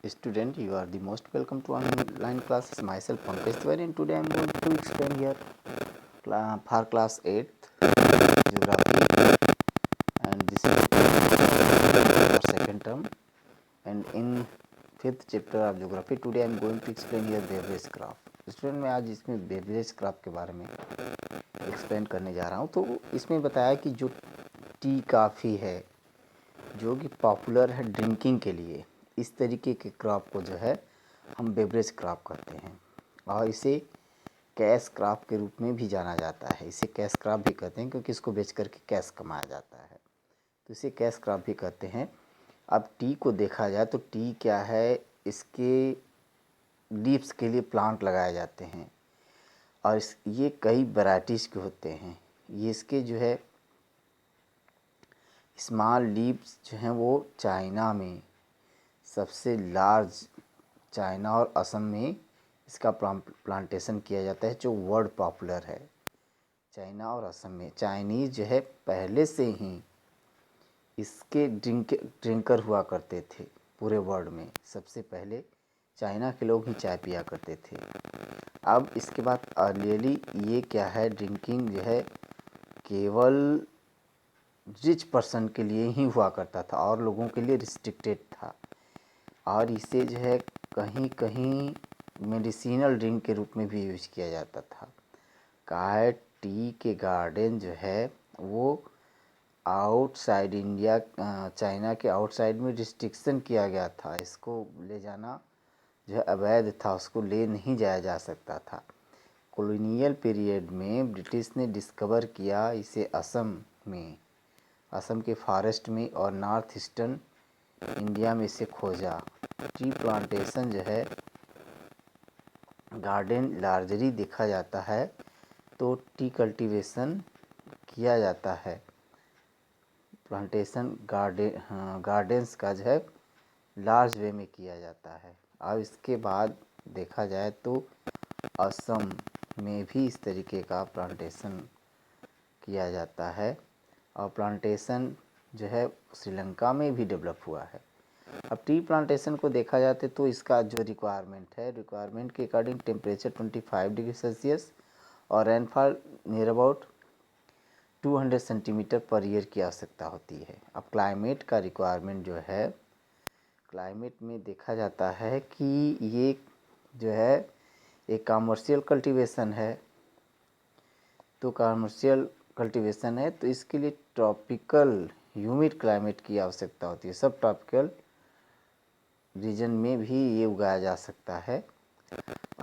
Student, you are the most welcome to online classes. Myself Pankaj Tiwari, and today I am going to explain here for class 8th geography, and this is our second term. And in 5th chapter of geography, today I am going to explain here beverage graph. Student, मैं आज इसमें beverage graph के बारे में explain करने जा रहा हूँ. तो इसमें बताया कि जो टी काफ़ी है जो कि पॉपुलर है ड्रिंकिंग के लिए, इस तरीके के क्रॉप को जो है हम बेवरेज क्रॉप कहते हैं और इसे कैश क्रॉप के रूप में भी जाना जाता है. इसे कैश क्रॉप भी कहते हैं क्योंकि इसको बेच करके कैश कमाया जाता है, तो इसे कैश क्रॉप भी कहते हैं. अब टी को देखा जाए तो टी क्या है, इसके लीव्स के लिए प्लांट लगाए जाते हैं और ये कई वैराइटीज़ के होते हैं. ये इसके जो है स्मॉल लीव्स जो हैं वो चाइना में सबसे लार्ज, चाइना और असम में इसका प्लांटेशन किया जाता है जो वर्ल्ड पॉपुलर है. चाइना और असम में चाइनीज़ जो है पहले से ही इसके ड्रिंकर हुआ करते थे. पूरे वर्ल्ड में सबसे पहले चाइना के लोग ही चाय पिया करते थे. अब इसके बाद अर्लियरली ये क्या है, ड्रिंकिंग जो है केवल रिच पर्सन के लिए ही हुआ करता था और लोगों के लिए रिस्ट्रिक्टेड था और इसे जो है कहीं कहीं मेडिसिनल ड्रिंक के रूप में भी यूज किया जाता था. कहा है टी के गार्डन जो है वो आउटसाइड इंडिया, चाइना के आउटसाइड में रिस्ट्रिक्शन किया गया था. इसको ले जाना जो है अवैध था, उसको ले नहीं जाया जा सकता था. कॉलोनियल पीरियड में ब्रिटिश ने डिस्कवर किया इसे असम में, असम के फॉरेस्ट में और नॉर्थ ईस्टर्न इंडिया में इसे खोजा. टी प्लांटेशन जो है गार्डन लार्जरी देखा जाता है तो टी कल्टीवेशन किया जाता है. प्लांटेशन गार्डन्स का जो है लार्ज वे में किया जाता है. अब इसके बाद देखा जाए तो असम में भी इस तरीके का प्लांटेशन किया जाता है और प्लांटेशन जो है श्रीलंका में भी डेवलप हुआ है. अब टी प्लांटेशन को देखा जाते तो इसका जो रिक्वायरमेंट है, रिक्वायरमेंट के अकॉर्डिंग टेम्परेचर 25 डिग्री सेल्सियस और rainfall near about 200 centimetre per year की आवश्यकता होती है. अब क्लाइमेट का रिक्वायरमेंट जो है, क्लाइमेट में देखा जाता है कि ये जो है एक कमर्शियल कल्टीवेशन है, तो कमर्शियल कल्टीवेशन है तो इसके लिए ट्रॉपिकल ह्यूमिड क्लाइमेट की आवश्यकता होती है. सब ट्रॉपिकल रीजन में भी ये उगाया जा सकता है.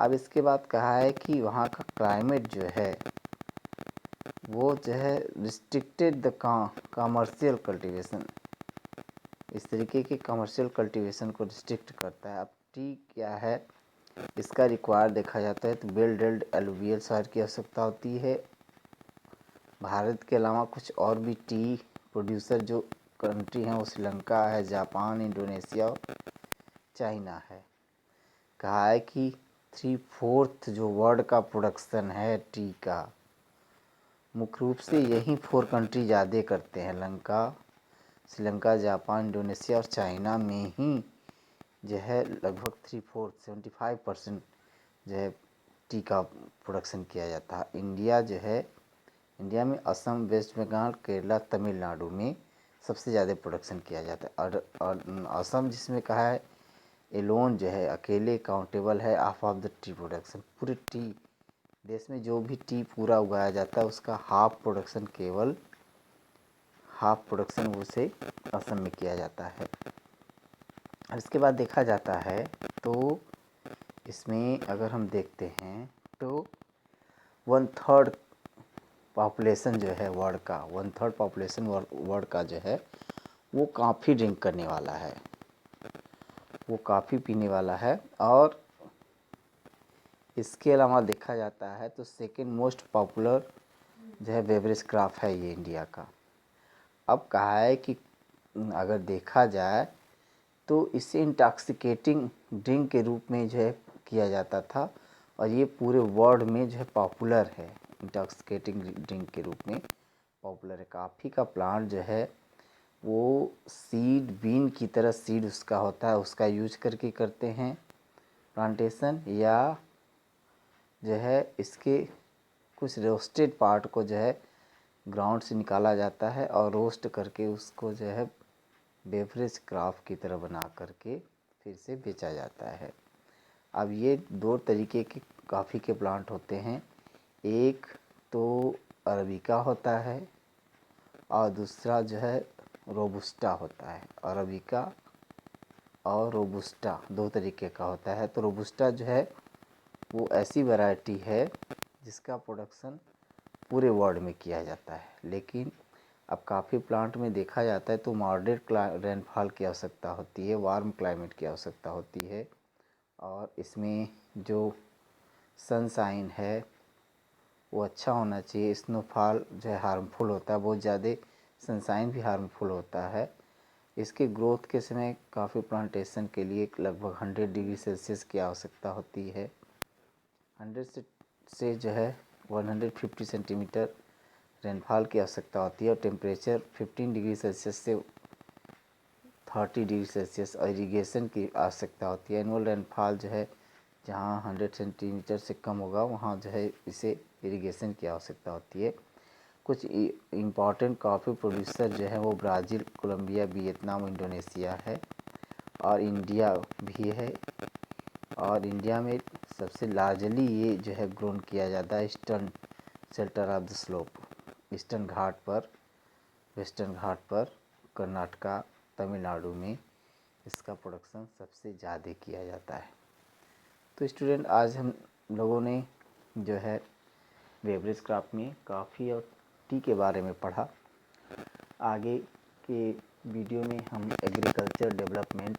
अब इसके बाद कहा है कि वहाँ का क्लाइमेट जो है वो जो है रिस्ट्रिक्टेड द कमर्शियल कल्टीवेशन, इस तरीके के कमर्शियल कल्टीवेशन को रिस्ट्रिक्ट करता है. अब टी क्या है, इसका रिक्वायर देखा जाता है तो वेल ड्रिल्ड एलुवियल सॉइल की आवश्यकता होती है. भारत के अलावा कुछ और भी टी प्रोड्यूसर जो कंट्री हैं वो श्रीलंका है, जापान, इंडोनेशिया और चाइना है. कहा है कि 3/4 जो वर्ल्ड का प्रोडक्शन है टी का, मुख्य रूप से यही 4 कंट्री ज़्यादा करते हैं. श्रीलंका, जापान, इंडोनेशिया और चाइना में ही जो है लगभग 3/4 75% जो है टी का प्रोडक्शन किया जाता है. इंडिया में असम, वेस्ट बंगाल, केरला, तमिलनाडु में सबसे ज़्यादा प्रोडक्शन किया जाता है. और असम जिसमें कहा है एलोन जो है अकेले काउंटेबल है ऑफ द टी प्रोडक्शन. पूरे टी देश में जो भी टी पूरा उगाया जाता है उसका हाफ प्रोडक्शन उसे असम में किया जाता है. इसके बाद देखा जाता है तो इसमें अगर हम देखते हैं तो 1/3 पॉपुलेशन जो है वर्ल्ड का, 1/3 पॉपुलेशन वर्ल्ड का जो है वो कॉफ़ी ड्रिंक करने वाला है, वो कॉफ़ी पीने वाला है. और इसके अलावा देखा जाता है तो सेकेंड मोस्ट पॉपुलर जो है बेवरेज क्रॉप है ये इंडिया का. अब कहा है कि अगर देखा जाए तो इसे इंटॉक्सिकेटिंग ड्रिंक के रूप में जो है किया जाता था और ये पूरे वर्ल्ड में जो है पॉपुलर है, इंटॉक्सिकेटिंग ड्रिंक के रूप में पॉपुलर है. कॉफ़ी का प्लांट जो है वो सीड बीन की तरह सीड उसका होता है, उसका यूज करके करते हैं प्लांटेशन, या जो है इसके कुछ रोस्टेड पार्ट को जो है ग्राउंड से निकाला जाता है और रोस्ट करके उसको जो है बेवरेज क्राफ्ट की तरह बना करके फिर से बेचा जाता है। अब ये दो तरीके के कॉफ़ी के प्लांट होते हैं, एक तो अरबिका होता है और दूसरा जो है रोबुस्टा होता है। अरबिका और रोबुस्टा दो तरीके का होता है। तो रोबुस्टा जो है वो ऐसी वैरायटी है जिसका प्रोडक्शन पूरे वर्ल्ड में किया जाता है, लेकिन अब काफ़ी प्लांट में देखा जाता है तो मॉडरेट रेनफॉल की आवश्यकता होती है, वार्म क्लाइमेट की आवश्यकता होती है, और इसमें जो सनशाइन है वो अच्छा होना चाहिए। स्नोफॉल जो है हार्मफुल होता है, बहुत ज़्यादा सनशाइन भी हार्मफुल होता है। इसके ग्रोथ के समय काफ़ी प्लांटेशन के लिए लगभग 100 डिग्री सेल्सियस की आवश्यकता होती है। 100 से जो है 150 सेंटीमीटर रेनफॉल की आवश्यकता होती है और टेम्परेचर 15 डिग्री सेल्सियस से 30 डिग्री सेल्सियस और इरीगेशन की आवश्यकता होती है। एनुअल रेनफॉल जो है जहाँ 100 सेंटीमीटर से कम होगा वहाँ जो है इसे इरिगेशन की आवश्यकता होती है। कुछ इम्पॉर्टेंट कॉफ़ी प्रोड्यूसर जो है वो ब्राज़ील, कोलंबिया, वियतनाम, इंडोनेशिया है और इंडिया भी है। और इंडिया में सबसे लार्जली ये जो है ग्रोन किया जाता है eastern shelter of the slope, eastern Ghat पर, वेस्टर्न घाट पर, कर्नाटका, तमिलनाडु में इसका प्रोडक्शन सबसे ज़्यादा किया जाता है। तो स्टूडेंट, आज हम लोगों ने जो है बेवरेज क्राफ्ट में कॉफ़ी और टी के बारे में पढ़ा। आगे के वीडियो में हम एग्रीकल्चर डेवलपमेंट